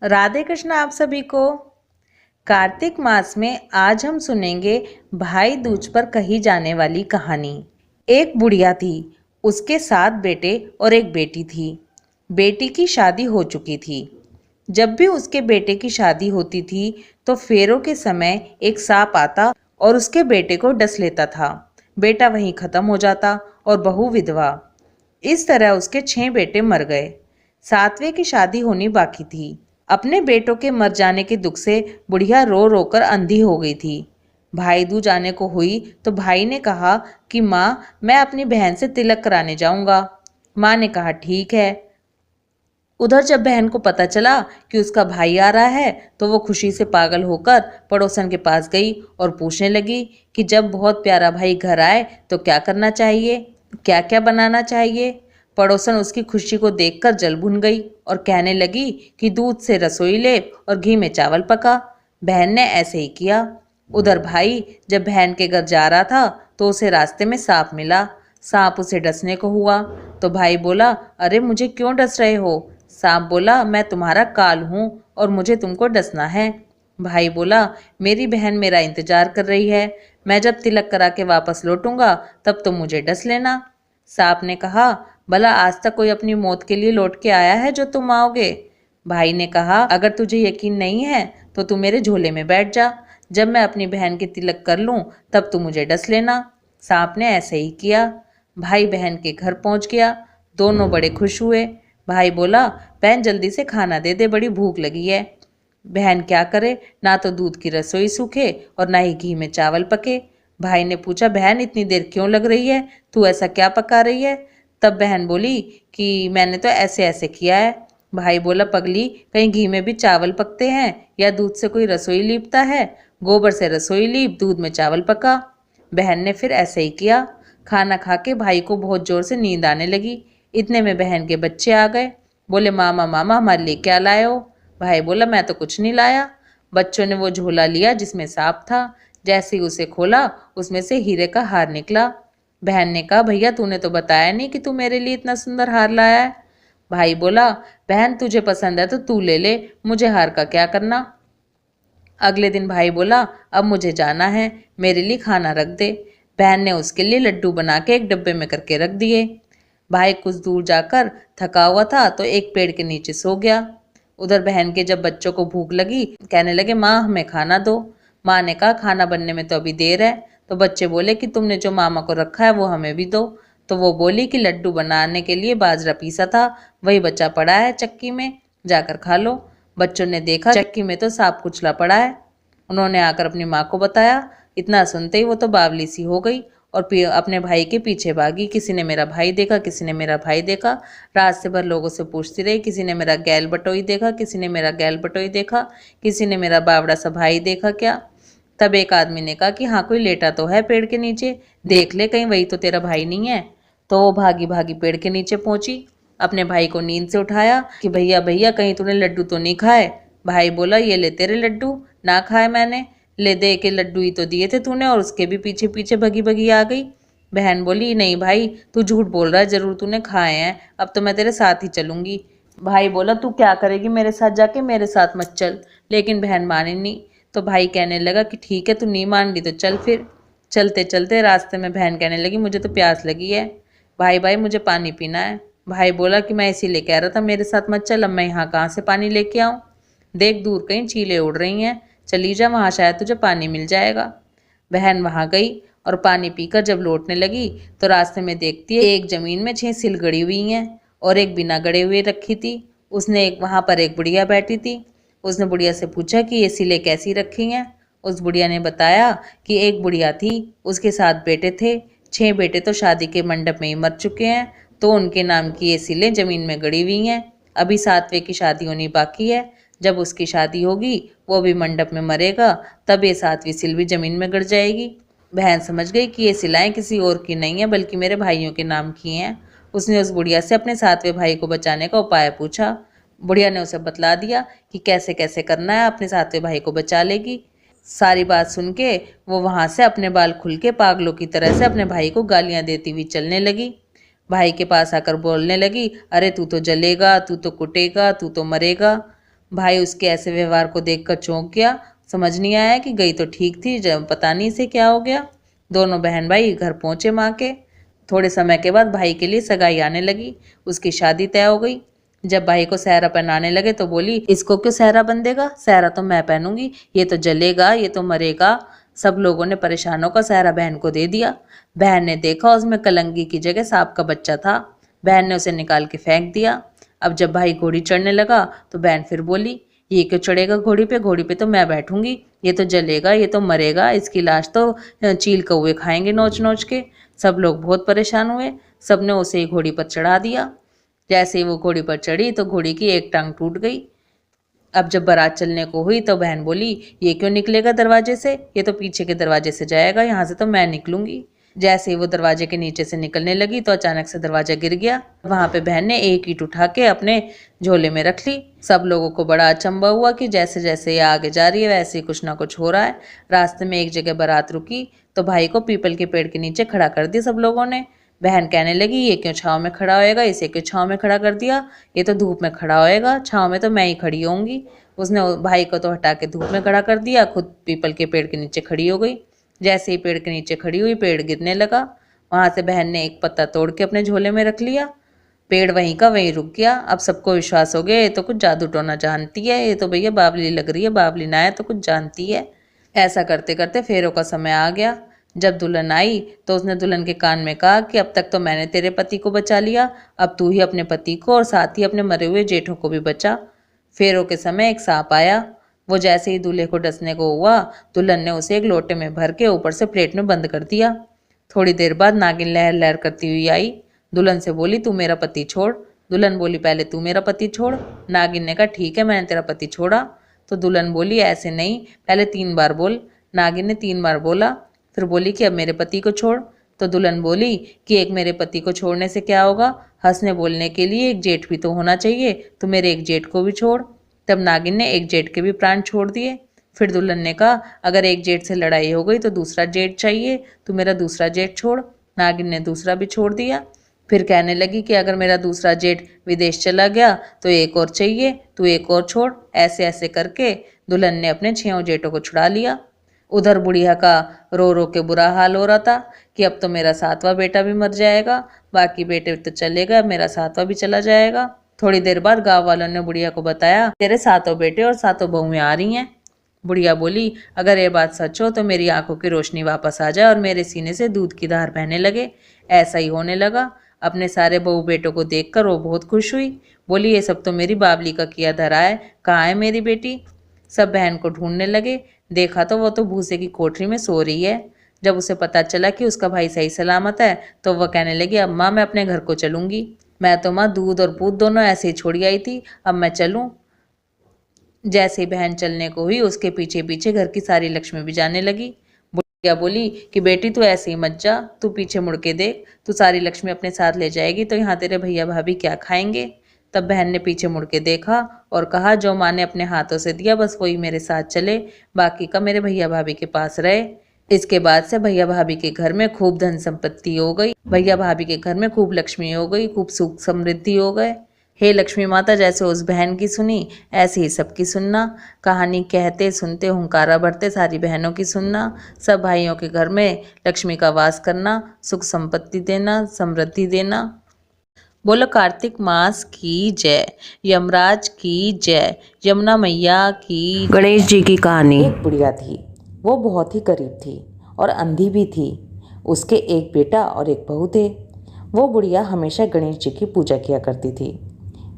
राधे कृष्ण आप सभी को। कार्तिक मास में आज हम सुनेंगे भाई दूज पर कही जाने वाली कहानी। एक बुढ़िया थी, उसके 7 बेटे और एक बेटी थी। बेटी की शादी हो चुकी थी। जब भी उसके बेटे की शादी होती थी तो फेरों के समय एक सांप आता और उसके बेटे को डस लेता था। बेटा वहीं खत्म हो जाता और बहू विधवा। इस तरह उसके 6 बेटे मर गए। 7वें की शादी होनी बाकी थी। अपने बेटों के मर जाने के दुख से बुढ़िया रो रो कर अंधी हो गई थी। भाई दूज आने को हुई तो भाई ने कहा कि माँ, मैं अपनी बहन से तिलक कराने जाऊंगा। माँ ने कहा ठीक है। उधर जब बहन को पता चला कि उसका भाई आ रहा है तो वो खुशी से पागल होकर पड़ोसन के पास गई और पूछने लगी कि जब बहुत प्यारा भाई घर आए तो क्या करना चाहिए, क्या क्या बनाना चाहिए। पड़ोसन उसकी खुशी को देखकर जल भुन गई और कहने लगी कि दूध से रसोई ले और घी में चावल पका। बहन ने ऐसे ही किया। उधर भाई जब बहन के घर जा रहा था तो उसे रास्ते में सांप मिला। सांप उसे डसने को हुआ तो भाई बोला, अरे मुझे क्यों डस रहे हो। सांप बोला, मैं तुम्हारा काल हूँ और मुझे तुमको डसना है। भाई बोला, मेरी बहन मेरा इंतजार कर रही है, मैं जब तिलक करा के वापस लौटूंगा तब तुम मुझे डस लेना। सांप ने कहा, भला आज तक कोई अपनी मौत के लिए लौट के आया है जो तुम आओगे। भाई ने कहा, अगर तुझे यकीन नहीं है तो तू मेरे झोले में बैठ जा, जब मैं अपनी बहन के तिलक कर लूं तब तू मुझे डस लेना। सांप ने ऐसे ही किया। भाई बहन के घर पहुंच गया। दोनों बड़े खुश हुए। भाई बोला, बहन जल्दी से खाना दे दे, बड़ी भूख लगी है। बहन क्या करे, ना तो दूध की रसोई सूखे और ना ही घी में चावल पके। भाई ने पूछा, बहन इतनी देर क्यों लग रही है, तू ऐसा क्या पका रही है। तब बहन बोली कि मैंने तो ऐसे ऐसे किया है। भाई बोला, पगली, कहीं घी में भी चावल पकते हैं या दूध से कोई रसोई लीपता है। गोबर से रसोई लीप, दूध में चावल पका। बहन ने फिर ऐसे ही किया। खाना खा के भाई को बहुत जोर से नींद आने लगी। इतने में बहन के बच्चे आ गए। बोले, मामा मामा हमारे लिए क्या लाए हो। भाई बोला, मैं तो कुछ नहीं लाया। बच्चों ने वो झोला लिया जिसमें सांप था। जैसे ही उसे खोला उसमें से हीरे का हार निकला। बहन ने कहा, भैया तूने तो बताया नहीं कि तू मेरे लिए इतना सुंदर हार लाया है। भाई बोला, बहन तुझे पसंद है तो तू ले ले, मुझे हार का क्या करना। अगले दिन भाई बोला, अब मुझे जाना है, मेरे लिए खाना रख दे। बहन ने उसके लिए लड्डू बना के एक डब्बे में करके रख दिए। भाई कुछ दूर जाकर थका हुआ था तो एक पेड़ के नीचे सो गया। उधर बहन के जब बच्चों को भूख लगी, कहने लगे, माँ हमें खाना दो। माँ ने कहा, खाना बनने में तो अभी देर है। तो बच्चे बोले कि तुमने जो मामा को रखा है वो हमें भी दो। तो वो बोली कि लड्डू बनाने के लिए बाजरा पीसा था, वही बचा पड़ा है चक्की में, जाकर खा लो। बच्चों ने देखा चक्की में तो सांप कुचला पड़ा है। उन्होंने आकर अपनी माँ को बताया। इतना सुनते ही वो तो बावली सी हो गई और अपने भाई के पीछे भागी। किसी ने मेरा भाई देखा, किसी ने मेरा भाई देखा। रात से भर लोगों से पूछती रही, किसी ने मेरा गैल बटोई देखा, किसी ने मेरा गैल बटोई देखा, किसी ने मेरा बावड़ा सा भाई देखा क्या। तब एक आदमी ने कहा कि हाँ, कोई लेटा तो है पेड़ के नीचे, देख ले कहीं वही तो तेरा भाई नहीं है। तो वो भागी भागी पेड़ के नीचे पहुंची। अपने भाई को नींद से उठाया कि भैया भैया कहीं तूने लड्डू तो नहीं खाए। भाई बोला, ये ले तेरे लड्डू, ना खाए मैंने, ले दे के लड्डू ही तो दिए थे तूने और उसके भी पीछे पीछे भगी भगी आ गई। बहन बोली, नहीं भाई तू झूठ बोल रहा है, जरूर तूने खाए हैं, अब तो मैं तेरे साथ ही चलूंगी। भाई बोला, तू क्या करेगी मेरे साथ जाके, मेरे साथ मत चल। लेकिन बहन मानी नहीं। तो भाई कहने लगा कि ठीक है, तू नहीं मान ली तो चल फिर। चलते चलते रास्ते में बहन कहने लगी, मुझे तो प्यास लगी है, भाई भाई मुझे पानी पीना है। भाई बोला कि मैं इसीलिए कह रहा था मेरे साथ मत चल, अब मैं यहाँ कहाँ से पानी लेके आऊँ। देख दूर कहीं चीलें उड़ रही हैं, चली जा, वहाँ शायद तुझे पानी मिल जाएगा। बहन वहाँ गई और पानी पीकर जब लौटने लगी तो रास्ते में देखती है एक जमीन में 6 सिल गड़ी हुई हैं और एक बिना गड़े हुए रखी थी। उसने एक वहाँ पर एक बुढ़िया बैठी थी। उसने बुढ़िया से पूछा कि ये सिलें कैसी रखी हैं। उस बुढ़िया ने बताया कि एक बुढ़िया थी, उसके 7 बेटे थे। 6 बेटे तो शादी के मंडप में ही मर चुके हैं, तो उनके नाम की ये सिलें जमीन में गड़ी हुई हैं। अभी 7वें की शादी होनी बाकी है। जब उसकी शादी होगी वो भी मंडप में मरेगा, तब ये 7वीं सिल भी जमीन में गड़ जाएगी। बहन समझ गई कि ये सिलाएं किसी और की नहीं है बल्कि मेरे भाइयों के नाम की हैं। उसने उस बुढ़िया से अपने 7वें भाई को बचाने का उपाय पूछा। बुढ़िया ने उसे बतला दिया कि कैसे कैसे करना है, अपने 7वें भाई को बचा लेगी। सारी बात सुन के वो वहां से अपने बाल खुल के पागलों की तरह से अपने भाई को गालियां देती हुई चलने लगी। भाई के पास आकर बोलने लगी, अरे तू तो जलेगा, तू तो कुटेगा, तू तो मरेगा। भाई उसके ऐसे व्यवहार को देखकर चौंक गया। समझ नहीं आया कि गई तो ठीक थी, जब पता नहीं इसे क्या हो गया। दोनों बहन भाई घर पहुंचे माँ के। थोड़े समय के बाद भाई के लिए सगाई आने लगी। उसकी शादी तय हो गई। जब भाई को सहरा पहनाने लगे तो बोली, इसको क्यों सहरा बंधेगा, सहरा तो मैं पहनूंगी, ये तो जलेगा, ये तो मरेगा। सब लोगों ने परेशान होकर सहरा बहन को दे दिया। बहन ने देखा उसमें कलंगी की जगह सांप का बच्चा था। बहन ने उसे निकाल के फेंक दिया। अब जब भाई घोड़ी चढ़ने लगा तो बहन फिर बोली, ये क्यों चढ़ेगा घोड़ी पे, घोड़ी पे तो मैं बैठूंगी, ये तो जलेगा, ये तो मरेगा, इसकी लाश तो चील कौवे खाएंगे नोच नोच के। सब लोग बहुत परेशान हुए। सबने उसे ही घोड़ी पर चढ़ा दिया। जैसे ही वो घोड़ी पर चढ़ी तो घोड़ी की एक टांग टूट गई। अब जब बारात चलने को हुई तो बहन बोली, ये क्यों निकलेगा दरवाजे से, ये तो पीछे के दरवाजे से जाएगा, यहाँ से तो मैं निकलूंगी। जैसे ही वो दरवाजे के नीचे से निकलने लगी तो अचानक से दरवाजा गिर गया। वहां पे बहन ने एक ईंट उठा के अपने झोले में रख ली। सब लोगों को बड़ा अचंभा हुआ कि जैसे जैसे ये आगे जा रही है वैसे ही कुछ ना कुछ हो रहा है। रास्ते में एक जगह बारात रुकी तो भाई को पीपल के पेड़ के नीचे खड़ा कर दिया सब लोगों ने। बहन कहने लगी, ये क्यों छांव में खड़ा होएगा, इसे क्यों छांव में खड़ा कर दिया, ये तो धूप में खड़ा होएगा, छांव में तो मैं ही खड़ी होऊंगी। उसने भाई को तो हटा के धूप में खड़ा कर दिया, खुद पीपल के पेड़ के नीचे खड़ी हो गई। जैसे ही पेड़ के नीचे खड़ी हुई पेड़ गिरने लगा। वहां से बहन ने एक पत्ता तोड़ के अपने झोले में रख लिया। पेड़ वहीं का वहीं रुक गया। अब सबको विश्वास हो गया, ये तो कुछ जादू टोना जानती है, ये तो भैया बावली लग रही है, बावली ना है तो कुछ जानती है। ऐसा करते करते फेरों का समय आ गया। जब दुल्हन आई तो उसने दुल्हन के कान में कहा कि अब तक तो मैंने तेरे पति को बचा लिया, अब तू ही अपने पति को और साथ ही अपने मरे हुए जेठों को भी बचा। फेरों के समय एक सांप आया। वो जैसे ही दूल्हे को डसने को हुआ, दुल्हन ने उसे एक लोटे में भर के ऊपर से प्लेट में बंद कर दिया। थोड़ी देर बाद नागिन लहर लहर करती हुई आई। दुल्हन से बोली, तू मेरा पति छोड़। दुल्हन बोली, पहले तू मेरा पति छोड़। नागिन ने कहा, ठीक है मैंने तेरा पति छोड़ा। तो दुल्हन बोली, ऐसे नहीं, पहले 3 बार बोल। नागिन ने 3 बार बोला। फिर बोली कि अब मेरे पति को छोड़। तो दुल्हन बोली कि एक मेरे पति को छोड़ने से क्या होगा, हंसने बोलने के लिए एक जेठ भी तो होना चाहिए, तो मेरे एक जेठ को भी छोड़। तब नागिन ने एक जेठ के भी प्राण छोड़ दिए। फिर दुल्हन ने कहा, अगर एक जेठ से लड़ाई हो गई तो दूसरा जेठ चाहिए, तो मेरा दूसरा जेठ छोड़। नागिन ने दूसरा भी छोड़ दिया। फिर कहने लगी कि अगर मेरा दूसरा जेठ विदेश चला गया तो एक और चाहिए, तू एक और छोड़। ऐसे ऐसे करके दुल्हन ने अपने 6 जेठों को छुड़ा लिया। उधर बुढ़िया का रो रो के बुरा हाल हो रहा था कि अब तो मेरा 7वां बेटा भी मर जाएगा, बाकी बेटे तो चलेगा, मेरा 7वां भी चला जाएगा। थोड़ी देर बाद गांव वालों ने बुढ़िया को बताया, तेरे 7 बेटे और 7 बहुएं आ रही हैं। बुढ़िया बोली, अगर ये बात सच हो तो मेरी आंखों की रोशनी वापस आ जाए और मेरे सीने से दूध की धार बहने लगे। ऐसा ही होने लगा। अपने सारे बहू बेटों को देखकर वो बहुत खुश हुई। बोली, ये सब तो मेरी बावली का किया धरा है, कहाँ है मेरी बेटी। सब बहन को ढूंढने लगे। देखा तो वो तो भूसे की कोठरी में सो रही है। जब उसे पता चला कि उसका भाई सही सलामत है तो वह कहने लगी, अब माँ मैं अपने घर को चलूंगी। मैं तो माँ दूध और पूत दोनों ऐसे ही छोड़ी आई थी, अब मैं चलूं। जैसे ही बहन चलने को हुई उसके पीछे पीछे घर की सारी लक्ष्मी भी जाने लगी। बुढ़िया बोली कि बेटी तू ऐसे ही मत जा, तू पीछे मुड़ के देख, तू सारी लक्ष्मी अपने साथ ले जाएगी तो यहाँ तेरे भैया भाभी क्या खाएंगे। तब बहन ने पीछे मुड़ के देखा और कहा, जो माँ ने अपने हाथों से दिया बस वही मेरे साथ चले, बाकी का मेरे भैया भाभी के पास रहे। इसके बाद से भैया भाभी के घर में खूब धन संपत्ति हो गई। भैया भाभी के घर में खूब लक्ष्मी हो गई, खूब सुख समृद्धि हो गए। हे लक्ष्मी माता, जैसे उस बहन की सुनी ऐसे ही सबकी सुनना। कहानी कहते सुनते हुंकारा भरते सारी बहनों की सुनना। सब भाइयों के घर में लक्ष्मी का वास करना, सुख संपत्ति देना, समृद्धि देना। बोलो कार्तिक मास की जय, यमराज की जय, यमुना मैया की। गणेश जी की कहानी। एक बुढ़िया थी। वो बहुत ही गरीब थी और अंधी भी थी। उसके एक बेटा और एक बहू थे। वो बुढ़िया हमेशा गणेश जी की पूजा किया करती थी।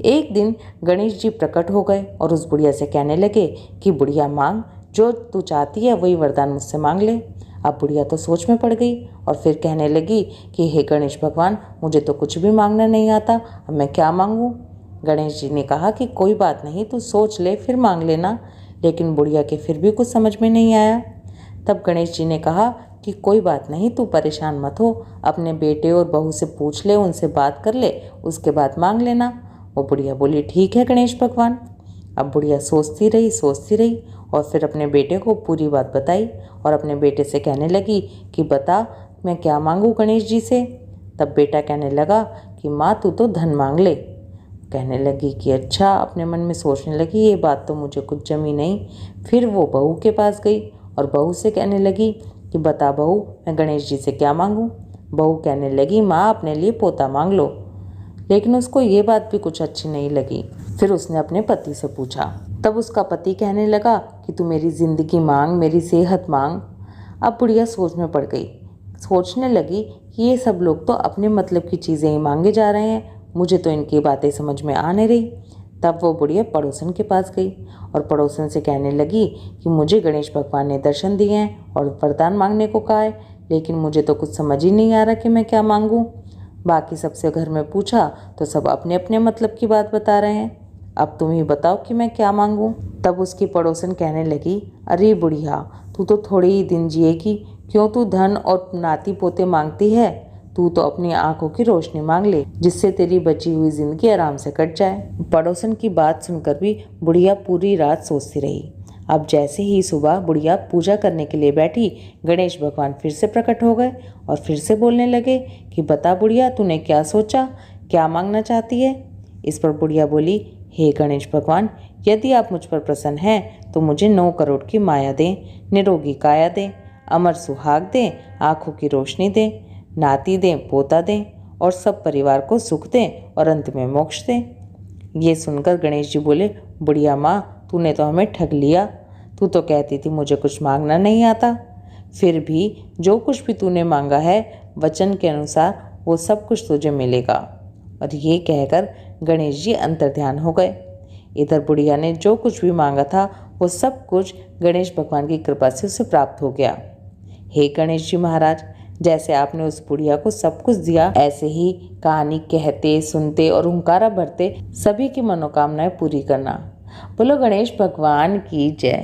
एक दिन गणेश जी प्रकट हो गए और उस बुढ़िया से कहने लगे कि बुढ़िया मांग, जो तू चाहती है वही वरदान मुझसे मांग ले। अब बुढ़िया तो सोच में पड़ गई और फिर कहने लगी कि हे गणेश भगवान, मुझे तो कुछ भी मांगना नहीं आता, अब मैं क्या मांगूं। गणेश जी ने कहा कि कोई बात नहीं, तू सोच ले फिर मांग लेना। लेकिन बुढ़िया के फिर भी कुछ समझ में नहीं आया। तब गणेश जी ने कहा कि कोई बात नहीं, तू परेशान मत हो, अपने बेटे और बहू से पूछ ले, उनसे बात कर ले, उसके बाद मांग लेना। वो बुढ़िया बोली, ठीक है गणेश भगवान। अब बुढ़िया सोचती रही और फिर अपने बेटे को पूरी बात बताई और अपने बेटे से कहने लगी कि बता मैं क्या मांगूं गणेश जी से। तब बेटा कहने लगा कि माँ तू तो धन मांग ले। कहने लगी कि अच्छा, अपने मन में सोचने लगी ये बात तो मुझे कुछ जमी नहीं। फिर वो बहू के पास गई और बहू से कहने लगी कि बता बहू, मैं गणेश जी से क्या मांगूं। बहू कहने लगी माँ, अपने लिए पोता मांग लो। लेकिन उसको ये बात भी कुछ अच्छी नहीं लगी। फिर उसने अपने पति से पूछा। तब उसका पति कहने लगा कि तू मेरी जिंदगी मांग, मेरी सेहत मांग। अब बुढ़िया सोच में पड़ गई, सोचने लगी कि ये सब लोग तो अपने मतलब की चीज़ें ही मांगे जा रहे हैं, मुझे तो इनकी बातें समझ में आ नहीं रही। तब वो बुढ़िया पड़ोसन के पास गई और पड़ोसन से कहने लगी कि मुझे गणेश भगवान ने दर्शन दिए हैं और वरदान मांगने को कहा है, लेकिन मुझे तो कुछ समझ ही नहीं आ रहा कि मैं क्या मांगूं। बाकी सबसे घर में पूछा तो सब अपने अपने मतलब की बात बता रहे हैं। अब तुम ही बताओ कि मैं क्या मांगूं। तब उसकी पड़ोसन कहने लगी, अरे बुढ़िया, तू तो थोड़े ही दिन जिएगी, क्यों तू धन और नाती पोते मांगती है। तू तो अपनी आंखों की रोशनी मांग ले, जिससे तेरी बची हुई जिंदगी आराम से कट जाए। पड़ोसन की बात सुनकर भी बुढ़िया पूरी रात सोचती रही। अब जैसे ही सुबह बुढ़िया पूजा करने के लिए बैठी, गणेश भगवान फिर से प्रकट हो गए और फिर से बोलने लगे कि बता बुढ़िया, तूने क्या सोचा, क्या मांगना चाहती है। इस पर बुढ़िया बोली, हे गणेश भगवान, यदि आप मुझ पर प्रसन्न हैं तो मुझे 9 करोड़ की माया दें, निरोगी काया दें, अमर सुहाग दें, आंखों की रोशनी दें, नाती दें, पोता दें और सब परिवार को सुख दें और अंत में मोक्ष दें। ये सुनकर गणेश जी बोले, बुढ़िया माँ, तूने तो हमें ठग लिया। तू तो कहती थी मुझे कुछ मांगना नहीं आता, फिर भी जो कुछ भी तूने मांगा है वचन के अनुसार वो सब कुछ तुझे मिलेगा। और ये कहकर गणेश जी अंतर्ध्यान हो गए। इधर बुढ़िया ने जो कुछ भी मांगा था वो सब कुछ गणेश भगवान की कृपा से उसे प्राप्त हो गया। हे गणेश जी महाराज, जैसे आपने उस बुढ़िया को सब कुछ दिया, ऐसे ही कहानी कहते, सुनते और हुंकारा भरते सभी की मनोकामनाएं पूरी करना। बोलो गणेश भगवान की जय।